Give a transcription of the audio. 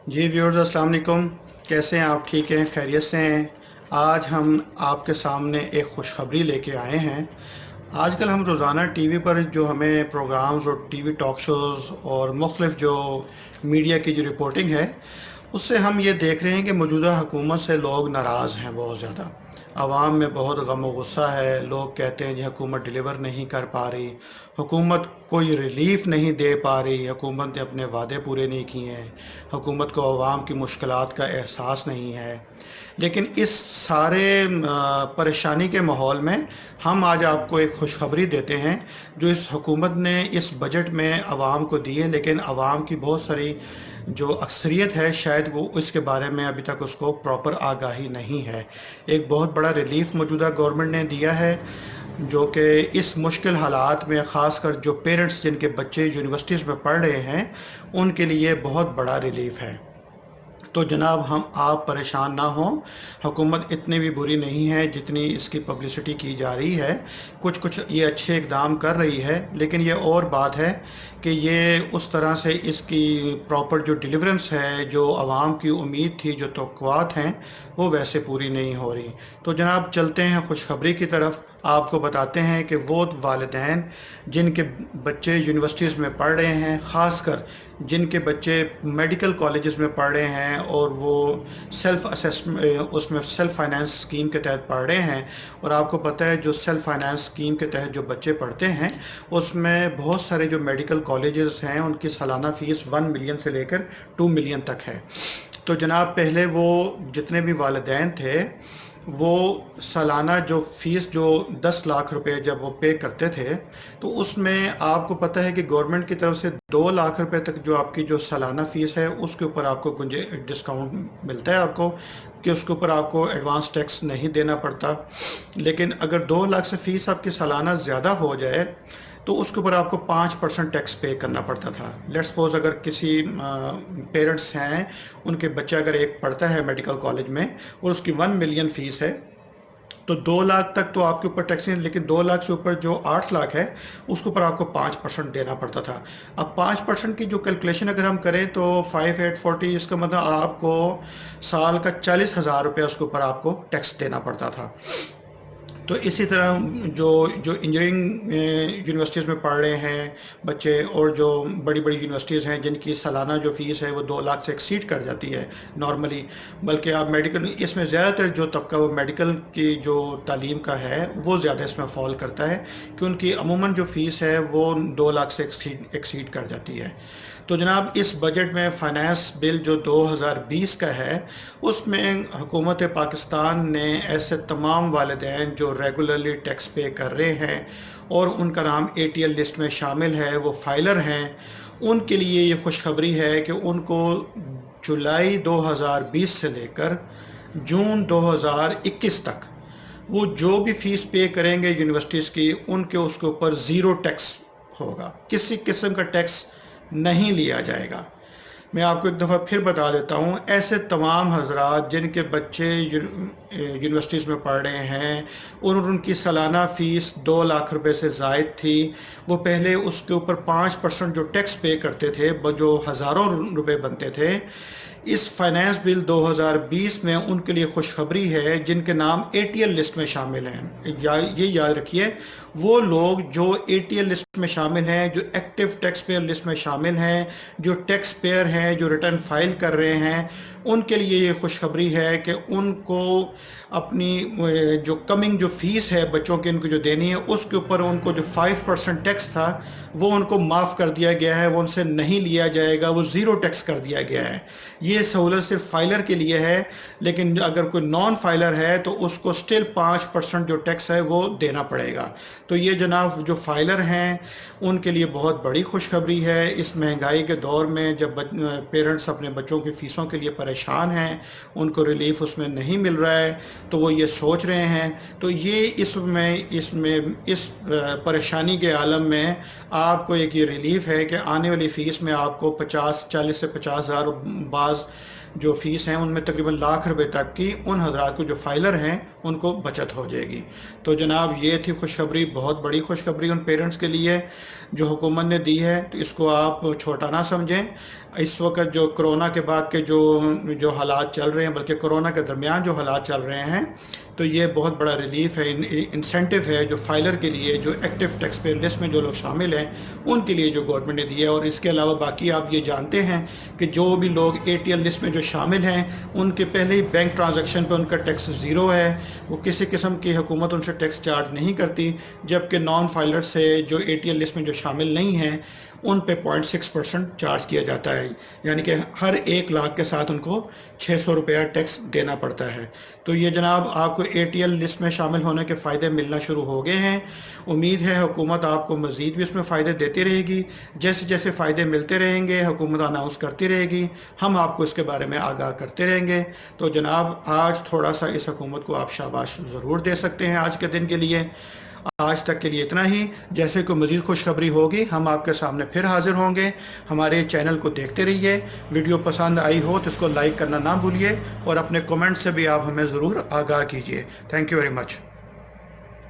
जी viewers, अस्सलाम वालेकुम। कैसे हैं आप? ठीक हैं? खैरियत से हैं? आज हम आपके सामने एक खुशखबरी लेके आए हैं। आजकल हम रोज़ाना टीवी पर जो हमें प्रोग्राम्स और टीवी टॉक शोज़ और मुख्तलिफ जो मीडिया की जो रिपोर्टिंग है, उससे हम ये देख रहे हैं कि मौजूदा हुकूमत से लोग नाराज़ हैं बहुत ज़्यादा। आवाम में बहुत गम और गुस्सा है। लोग कहते हैं जी हुकूमत डिलीवर नहीं कर पा रही, हुकूमत कोई रिलीफ नहीं दे पा रही, हुकूमत ने अपने वादे पूरे नहीं किए हैं, हुकूमत को आवाम की मुश्किलात का एहसास नहीं है। लेकिन इस सारे परेशानी के माहौल में हम आज आपको एक खुशखबरी देते हैं जो इस हुकूमत ने इस बजट में आवाम को दी है, लेकिन आवाम की बहुत सारी जो अक्सरियत है शायद वो इसके बारे में अभी तक उसको प्रॉपर आगाही नहीं है। एक बहुत बड़ा रिलीफ मौजूदा गवर्नमेंट ने दिया है जो कि इस मुश्किल हालात में ख़ासकर जो पेरेंट्स जिनके बच्चे यूनिवर्सिटीज़ में पढ़ रहे हैं उनके लिए बहुत बड़ा रिलीफ है। तो जनाब, हम आप परेशान ना हों, हुकूमत इतनी भी बुरी नहीं है जितनी इसकी पब्लिसिटी की जा रही है। कुछ कुछ ये अच्छे इकदाम कर रही है, लेकिन ये और बात है कि ये उस तरह से इसकी प्रॉपर जो डिलीवरेंस है, जो आवाम की उम्मीद थी, जो तवक्कुआत हैं, वो वैसे पूरी नहीं हो रही। तो जनाब चलते हैं खुशखबरी की तरफ। आपको बताते हैं कि वो वालिदैन जिनके बच्चे यूनिवर्सिटीज़ में पढ़ रहे हैं, ख़ासकर जिनके बच्चे मेडिकल कॉलेजेस में पढ़ रहे हैं और वो सेल्फ असेसमेंट उसमें सेल्फ फाइनेंस स्कीम के तहत पढ़ रहे हैं, और आपको पता है जो सेल्फ फाइनेंस स्कीम के तहत जो बच्चे पढ़ते हैं उसमें बहुत सारे जो मेडिकल कॉलेजेस हैं उनकी सालाना फ़ीस 1 मिलियन से लेकर 2 मिलियन तक है। तो जनाब पहले वो जितने भी वालिदैन थे वो सालाना जो फ़ीस जो 10 लाख रुपए जब वो पे करते थे, तो उसमें आपको पता है कि गवर्नमेंट की तरफ से 2 लाख रुपए तक जो आपकी जो सालाना फ़ीस है उसके ऊपर आपको डिस्काउंट मिलता है आपको, कि उसके ऊपर आपको एडवांस टैक्स नहीं देना पड़ता। लेकिन अगर 2 लाख से फ़ीस आपकी सालाना ज़्यादा हो जाए तो उसके ऊपर आपको 5% टैक्स पे करना पड़ता था। लेट्स सपोज अगर किसी पेरेंट्स हैं, उनके बच्चा अगर एक पढ़ता है मेडिकल कॉलेज में और उसकी 1 मिलियन फ़ीस है, तो 2 लाख तक तो आपके ऊपर टैक्स नहीं, लेकिन 2 लाख से ऊपर जो 8 लाख है उसके ऊपर आपको 5% देना पड़ता था। अब 5% की जो कैलकुलेशन अगर हम करें तो 5840, इसका मतलब आपको साल का 40,000 रुपये उसके ऊपर आपको टैक्स देना पड़ता था। तो इसी तरह जो जो इंजीनियरिंग यूनिवर्सिटीज़ में पढ़ रहे हैं बच्चे और जो बड़ी बड़ी यूनिवर्सिटीज़ हैं जिनकी सालाना जो फ़ीस है वो 2 लाख से एक्सीड कर जाती है नॉर्मली, बल्कि आप मेडिकल इसमें ज़्यादातर जो तबका वो मेडिकल की जो तालीम का है वो ज़्यादा इसमें फॉल करता है कि उनकी अमूमन जो फ़ीस है वो 2 लाख से एक्सीड कर जाती है। तो जनाब इस बजट में फ़ाइनेंस बिल जो 2020 का है उसमें हुकूमत पाकिस्तान ने ऐसे तमाम वालिदैन जो रेगुलरली टैक्स पे कर रहे हैं और उनका नाम ATL लिस्ट में शामिल है, वो फाइलर हैं, उनके लिए ये खुशखबरी है कि उनको जुलाई 2020 से लेकर जून 2021 तक वो जो भी फ़ीस पे करेंगे यूनिवर्सिटीज़ की, उनके उसके ऊपर ज़ीरो टैक्स होगा, किसी किस्म का टैक्स नहीं लिया जाएगा। मैं आपको एक दफ़ा फिर बता देता हूँ, ऐसे तमाम हजरात जिनके बच्चे यूनिवर्सिटीज़ में पढ़ रहे हैं और उनकी सालाना फ़ीस 2 लाख रुपए से ज़ायद थी, वो पहले उसके ऊपर 5% जो टैक्स पे करते थे, जो हज़ारों रुपए बनते थे, इस फाइनेंस बिल 2020 में उनके लिए खुशखबरी है जिनके नाम ATL लिस्ट में शामिल हैं। ये याद रखिए, वो लोग जो ATL लिस्ट में शामिल हैं, जो एक्टिव टैक्स पेयर लिस्ट में शामिल हैं, जो टैक्स पेयर हैं, जो रिटर्न फाइल कर रहे हैं, उनके लिए ये खुशखबरी है कि उनको अपनी जो कमिंग जो फ़ीस है बच्चों की उनको जो देनी है उसके ऊपर उनको जो 5% टैक्स था वो उनको माफ़ कर दिया गया है, वो उनसे नहीं लिया जाएगा, वो ज़ीरो टैक्स कर दिया गया है। ये सहूलत सिर्फ फाइलर के लिए है, लेकिन अगर कोई नॉन फाइलर है तो उसको स्टिल 5% जो टैक्स है वो देना पड़ेगा। तो ये जनाब जो फाइलर हैं उनके लिए बहुत बड़ी खुशखबरी है। इस महंगाई के दौर में जब पेरेंट्स अपने बच्चों की फ़ीसों के लिए परेशान हैं, उनको रिलीफ उसमें नहीं मिल रहा है, तो वो ये सोच रहे हैं। तो ये इसमें इस परेशानी के आलम में आपको एक ये रिलीफ है कि आने वाली फ़ीस में आपको 40 से 50 हज़ार बाज़ जो फ़ीस हैं उनमें तकरीबन लाख रुपए तक की उन हजरात को जो फाइलर हैं उनको बचत हो जाएगी। तो जनाब ये थी खुशखबरी, बहुत बड़ी खुशखबरी उन पेरेंट्स के लिए जो हुकूमत ने दी है, तो इसको आप छोटा ना समझें। इस वक्त जो कोरोना के बाद के जो हालात चल रहे हैं, बल्कि कोरोना के दरमियान जो हालात चल रहे हैं, तो ये बहुत बड़ा रिलीफ है, इंसेंटिव है जो फाइलर के लिए, जो एक्टिव टैक्स पेयर लिस्ट में जो लोग शामिल हैं उनके लिए जो गवर्नमेंट ने दिया है। और इसके अलावा बाकी आप ये जानते हैं कि जो भी लोग ATL लिस्ट में जो शामिल हैं उनके पहले ही बैंक ट्रांजैक्शन पर उनका टैक्स ज़ीरो है, वो किसी किस्म की हुकूमत उनसे टैक्स चार्ज नहीं करती, जबकि नॉन फाइलर से जो ATL लिस्ट में जो शामिल नहीं हैं उन पे 0.6% चार्ज किया जाता है, यानी कि हर 1 लाख के साथ उनको 600 रुपया टैक्स देना पड़ता है। तो ये जनाब आपको ATL लिस्ट में शामिल होने के फ़ायदे मिलना शुरू हो गए हैं। उम्मीद है हुकूमत आपको मज़ीद भी उसमें फ़ायदे देती रहेगी। जैसे जैसे फ़ायदे मिलते रहेंगे हुकूमत अनाउंस करती रहेगी, हम आपको इसके बारे में आगाह करते रहेंगे। तो जनाब आज थोड़ा सा इस हुकूमत को आप शाबाश ज़रूर दे सकते हैं आज के दिन के लिए। आज तक के लिए इतना ही। जैसे कोई मज़ीद खुशखबरी होगी हम आपके सामने फिर हाजिर होंगे। हमारे चैनल को देखते रहिए। वीडियो पसंद आई हो तो इसको लाइक करना ना भूलिए और अपने कमेंट से भी आप हमें ज़रूर आगाह कीजिए। Thank you very much.